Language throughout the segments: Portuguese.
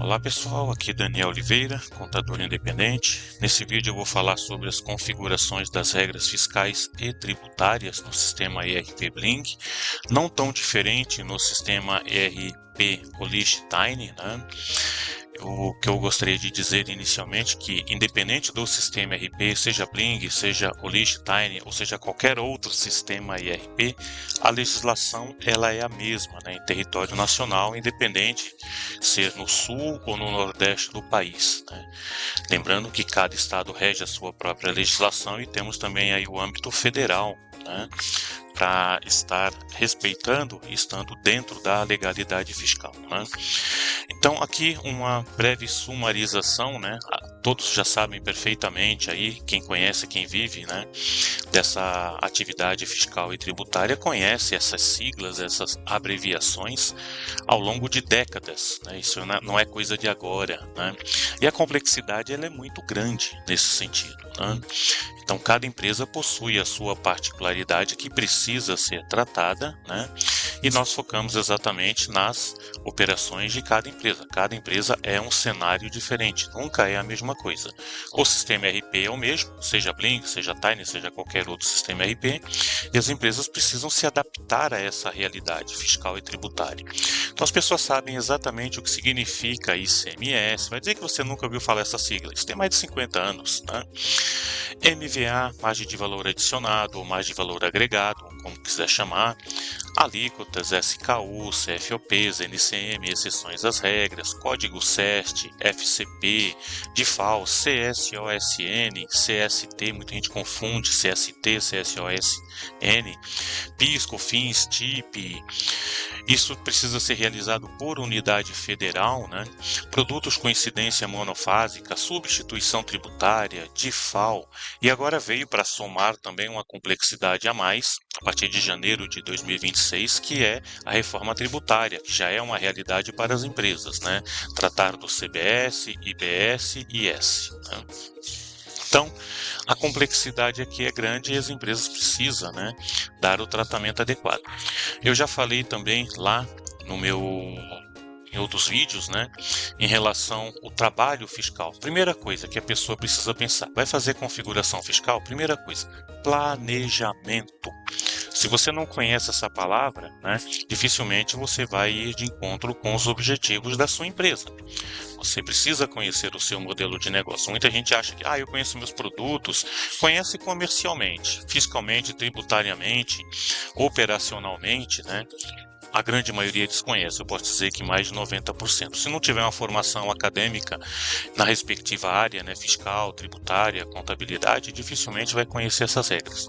Olá pessoal, aqui Daniel Oliveira, contador independente. Nesse vídeo eu vou falar sobre as configurações das regras fiscais e tributárias no sistema ERP Bling, não tão diferente no sistema ERP Liechtenstein, né? O que eu gostaria de dizer inicialmente que, independente do sistema ERP, seja Bling, seja o Liechtenstein, ou seja qualquer outro sistema ERP, a legislação ela é a mesma, né, em território nacional, independente ser no sul ou no nordeste do país, né? Lembrando que cada estado rege a sua própria legislação e temos também aí o âmbito federal, né, para estar respeitando e estando dentro da legalidade fiscal, né? Então aqui uma breve sumarização, né? Todos já sabem perfeitamente aí, quem conhece, quem vive, né, dessa atividade fiscal e tributária conhece essas siglas, essas abreviações ao longo de décadas, né? Isso não é coisa de agora, né? E a complexidade ela é muito grande nesse sentido, né? Então cada empresa possui a sua particularidade que precisa ser tratada, né? E nós focamos exatamente nas operações de cada empresa. Cada empresa é um cenário diferente, nunca é a mesma coisa. O sistema ERP é o mesmo, seja Bling, seja Tiny, seja qualquer outro sistema ERP, e as empresas precisam se adaptar a essa realidade fiscal e tributária. Então as pessoas sabem exatamente o que significa ICMS, vai dizer que você nunca ouviu falar essa sigla, isso tem mais de 50 anos, né? MVA, margem de valor adicionado ou margem de valor agregado, como quiser chamar, alíquotas, SKU, CFOPs, NCM, exceções às regras, código CEST, FCP, DIFAL, CSOSN, CST, muita gente confunde CST, CSOSN, PIS, COFINS, TIP. Isso precisa ser realizado por unidade federal, né? Produtos com incidência monofásica, substituição tributária, DIFAL, e agora veio para somar também uma complexidade a mais, a partir de janeiro de 2026, que é a reforma tributária, que já é uma realidade para as empresas, né? Tratar do CBS, IBS e IS, né? Então, a complexidade aqui é grande e as empresas precisam, né, dar o tratamento adequado. Eu já falei também lá no em outros vídeos, né, em relação ao trabalho fiscal. Primeira coisa que a pessoa precisa pensar, vai fazer configuração fiscal? Primeira coisa, planejamento. Se você não conhece essa palavra, né, dificilmente você vai ir de encontro com os objetivos da sua empresa. Você precisa conhecer o seu modelo de negócio. Muita gente acha que, eu conheço meus produtos. Conhece comercialmente, fiscalmente, tributariamente, operacionalmente, né? A grande maioria desconhece, eu posso dizer que mais de 90%. Se não tiver uma formação acadêmica na respectiva área, né, fiscal, tributária, contabilidade, dificilmente vai conhecer essas regras.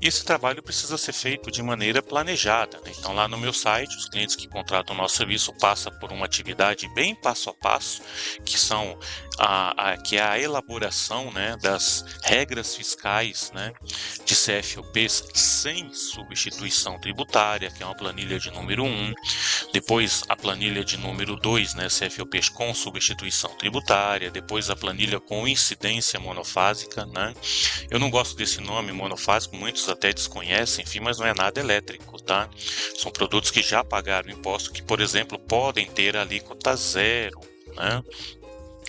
E esse trabalho precisa ser feito de maneira planejada, né? Então lá no meu site, os clientes que contratam o nosso serviço passam por uma atividade bem passo a passo, que são que é a elaboração, né, das regras fiscais, né, de CFOPs sem substituição tributária, que é uma planilha de número 1, depois a planilha de número 2, né, CFOPs com substituição tributária, depois a planilha com incidência monofásica, né? Eu não gosto desse nome monofásico, muitos até desconhecem, enfim, mas não é nada elétrico, tá? São produtos que já pagaram imposto, que, por exemplo, podem ter alíquota zero, né?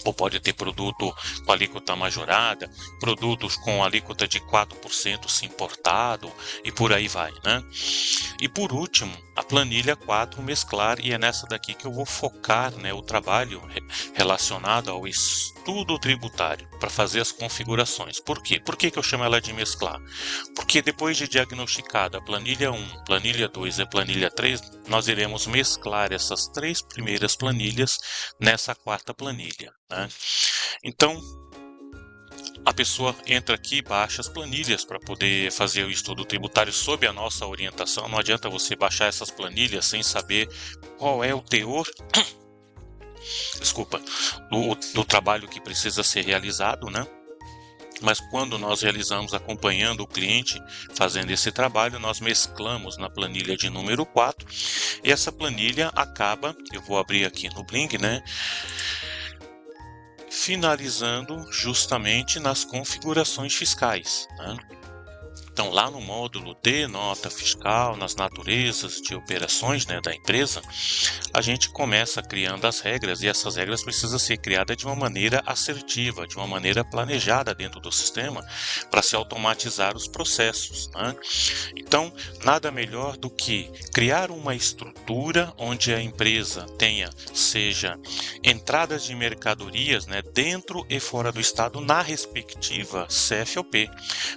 Ou pode ter produto com alíquota majorada, produtos com alíquota de 4% se importado, e por aí vai, né? E por último, a planilha 4 mesclar, e é nessa daqui que eu vou focar, né, o trabalho relacionado ao estudo tributário, para fazer as configurações. Por quê? Por que eu chamo ela de mesclar? Porque depois de diagnosticada a planilha 1, planilha 2 e planilha 3, nós iremos mesclar essas três primeiras planilhas nessa quarta planilha, né? Então, a pessoa entra aqui e baixa as planilhas para poder fazer o estudo tributário sob a nossa orientação. Não adianta você baixar essas planilhas sem saber qual é o teor do trabalho que precisa ser realizado, né? Mas quando nós realizamos acompanhando o cliente fazendo esse trabalho, nós mesclamos na planilha de número 4, e essa planilha acaba, eu vou abrir aqui no Bling, né, finalizando justamente nas configurações fiscais, né? Então, lá no módulo de nota fiscal, nas naturezas de operações, né, da empresa, a gente começa criando as regras, e essas regras precisam ser criadas de uma maneira assertiva, de uma maneira planejada dentro do sistema, para se automatizar os processos, né? Então, nada melhor do que criar uma estrutura onde a empresa tenha, seja entradas de mercadorias, né, dentro e fora do estado na respectiva CFOP,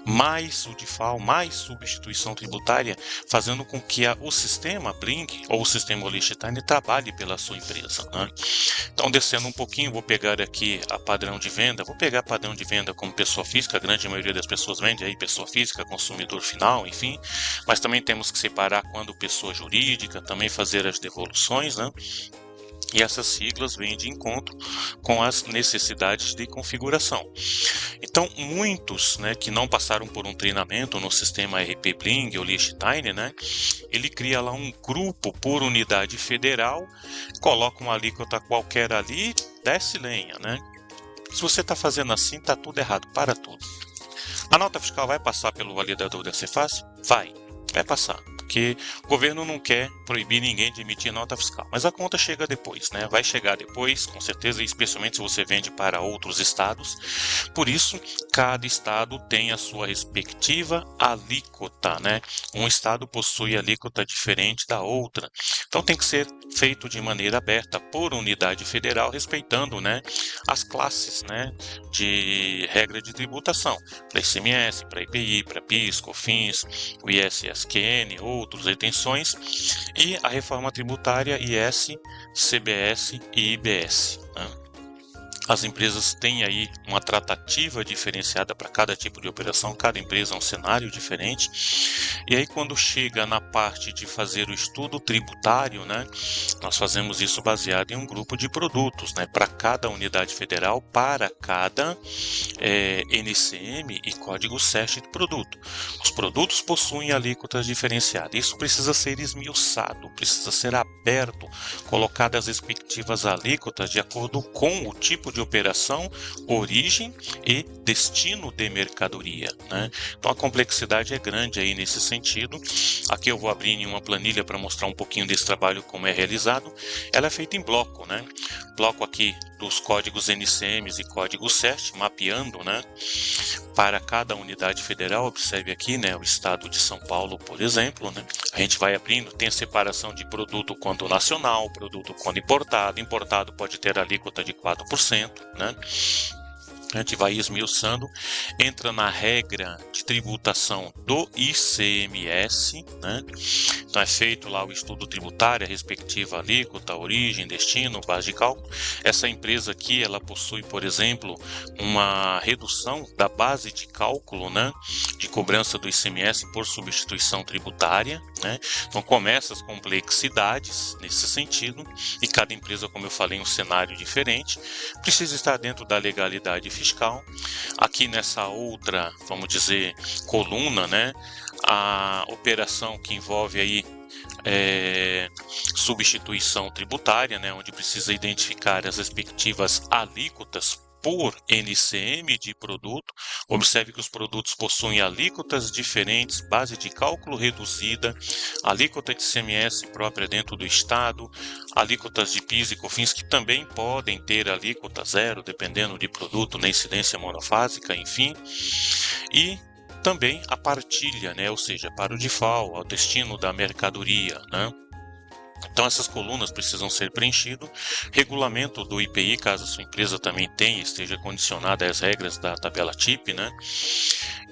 mais o DIFAL, mais substituição tributária, fazendo com que o sistema Blink ou o sistema Liechtenstein trabalhe pela sua empresa, né? Então, descendo um pouquinho, vou pegar aqui a padrão de venda, vou pegar padrão de venda como pessoa física, a grande maioria das pessoas vende aí pessoa física, consumidor final, enfim, mas também temos que separar quando pessoa jurídica, também fazer as devoluções, né? E essas siglas vêm de encontro com as necessidades de configuração. Então, muitos, né, que não passaram por um treinamento no sistema RP Bling ou Liechtenstein, né, ele cria lá um grupo por unidade federal, coloca uma alíquota qualquer ali, desce lenha, né? Se você está fazendo assim, está tudo errado, para tudo. A nota fiscal vai passar pelo validador da Cefaz? Vai passar. Porque o governo não quer proibir ninguém de emitir nota fiscal, mas a conta chega depois, né? Vai chegar depois, com certeza, especialmente se você vende para outros estados. Por isso, cada estado tem a sua respectiva alíquota, né? Um estado possui alíquota diferente da outra, então tem que ser feito de maneira aberta por unidade federal, respeitando, né, as classes, né, de regra de tributação para ICMS, para IPI, para PIS, COFINS, o ISSQN, outras retenções, e a reforma tributária IS, CBS e IBS, né? As empresas têm aí uma tratativa diferenciada para cada tipo de operação, cada empresa é um cenário diferente. E aí, quando chega na parte de fazer o estudo tributário, né, nós fazemos isso baseado em um grupo de produtos, né, para cada unidade federal, para cada NCM e código SEST de produto. Os produtos possuem alíquotas diferenciadas. Isso precisa ser esmiuçado, precisa ser aberto, colocadas as respectivas alíquotas de acordo com o tipo de operação, origem e destino de mercadoria, né? Então a complexidade é grande aí nesse sentido. Aqui eu vou abrir em uma planilha para mostrar um pouquinho desse trabalho, como é realizado. Ela é feita em bloco, né? Bloco aqui dos códigos NCMs e códigos SEST, mapeando, né, para cada unidade federal. Observe aqui, né, o estado de São Paulo, por exemplo, né? A gente vai abrindo, tem a separação de produto quando nacional, produto quando importado. Importado pode ter alíquota de 4%, né? A gente vai esmiuçando, entra na regra de tributação do ICMS, né? Então é feito lá o estudo tributário, a respectiva alíquota, origem, destino, base de cálculo. Essa empresa aqui, ela possui, por exemplo, uma redução da base de cálculo, né, de cobrança do ICMS por substituição tributária, né? Então começa as complexidades nesse sentido, e cada empresa, como eu falei, um cenário diferente, precisa estar dentro da legalidade fiscal. Aqui nessa outra, vamos dizer, coluna, né, a operação que envolve aí substituição tributária, né, onde precisa identificar as respectivas alíquotas por NCM de produto. Observe que os produtos possuem alíquotas diferentes, base de cálculo reduzida, alíquota de ICMS própria dentro do estado, alíquotas de PIS e COFINS que também podem ter alíquota zero, dependendo de produto, na incidência monofásica, enfim. E também a partilha, né, ou seja, para o DIFAL, ao destino da mercadoria, né? Então essas colunas precisam ser preenchidas. Regulamento do IPI, caso a sua empresa também tenha, esteja condicionada às regras da tabela TIP, né?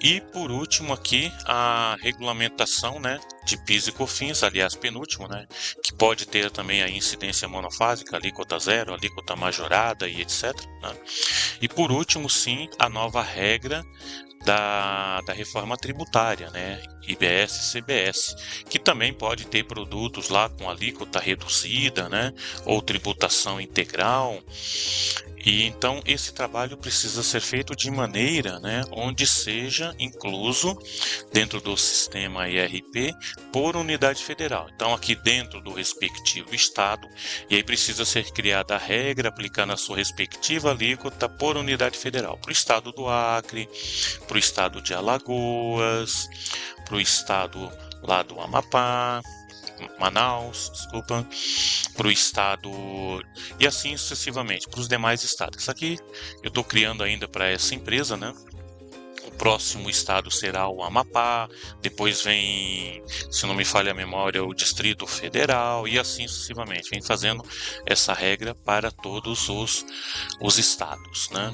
E por último aqui a regulamentação, né, de PIS e COFINS, aliás penúltimo, né, que pode ter também a incidência monofásica, alíquota zero, alíquota majorada e etc, né? E por último, sim, a nova regra da reforma tributária, né, IBS, CBS, que também pode ter produtos lá com alíquota reduzida, né, ou tributação integral. E então esse trabalho precisa ser feito de maneira, né, onde seja incluso dentro do sistema ERP por unidade federal. Então aqui dentro do respectivo estado, e aí precisa ser criada a regra aplicando a sua respectiva alíquota por unidade federal. Para o estado do Acre, para o estado de Alagoas, para o estado lá do Amapá, Manaus, desculpa, para o estado e assim sucessivamente para os demais estados. Isso aqui eu estou criando ainda para essa empresa, né? O próximo estado será o Amapá, depois vem, se não me falha a memória, o Distrito Federal e assim sucessivamente. Vem fazendo essa regra para todos os estados, né?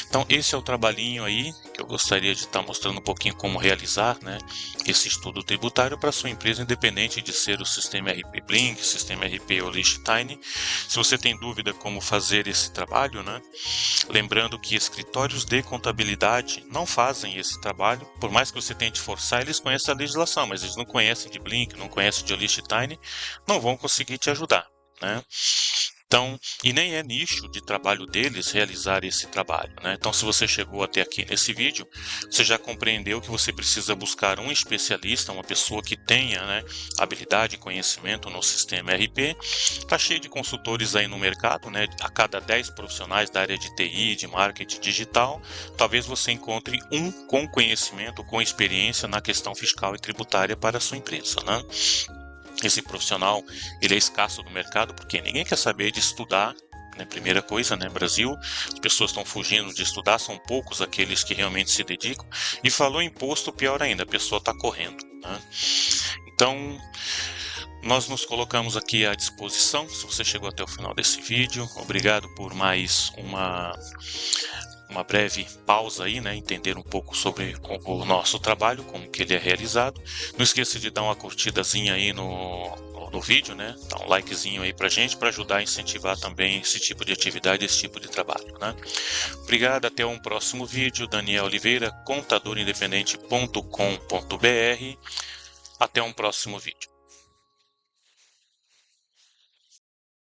Então esse é o trabalhinho aí que eu gostaria de estar mostrando um pouquinho como realizar, né, esse estudo tributário para sua empresa, independente de ser o sistema RP Blink, sistema RP ou Liechtenstein. Se você tem dúvida como fazer esse trabalho, né, lembrando que escritórios de contabilidade não fazem esse trabalho, por mais que você tente forçar, eles conhecem a legislação, mas eles não conhecem de Blink, não conhecem de Liechtenstein, não vão conseguir te ajudar, né? Então, e nem é nicho de trabalho deles realizar esse trabalho, né? Então, se você chegou até aqui nesse vídeo, você já compreendeu que você precisa buscar um especialista, uma pessoa que tenha, né, habilidade e conhecimento no sistema RP. Está cheio de consultores aí no mercado, né? A cada 10 profissionais da área de TI, de marketing digital, talvez você encontre um com conhecimento, com experiência na questão fiscal e tributária para a sua empresa, né? Esse profissional, ele é escasso no mercado porque ninguém quer saber de estudar, né? Primeira coisa, né? Brasil, as pessoas estão fugindo de estudar, são poucos aqueles que realmente se dedicam. E falou em imposto, pior ainda, a pessoa está correndo, né? Então, nós nos colocamos aqui à disposição. Se você chegou até o final desse vídeo, obrigado por mais uma breve pausa aí, né, entender um pouco sobre o nosso trabalho, como que ele é realizado. Não esqueça de dar uma curtidazinha aí no vídeo, né, dar um likezinho aí pra gente, para ajudar a incentivar também esse tipo de atividade, esse tipo de trabalho, né. Obrigado, até um próximo vídeo. Daniel Oliveira, contadorindependente.com.br. Até um próximo vídeo.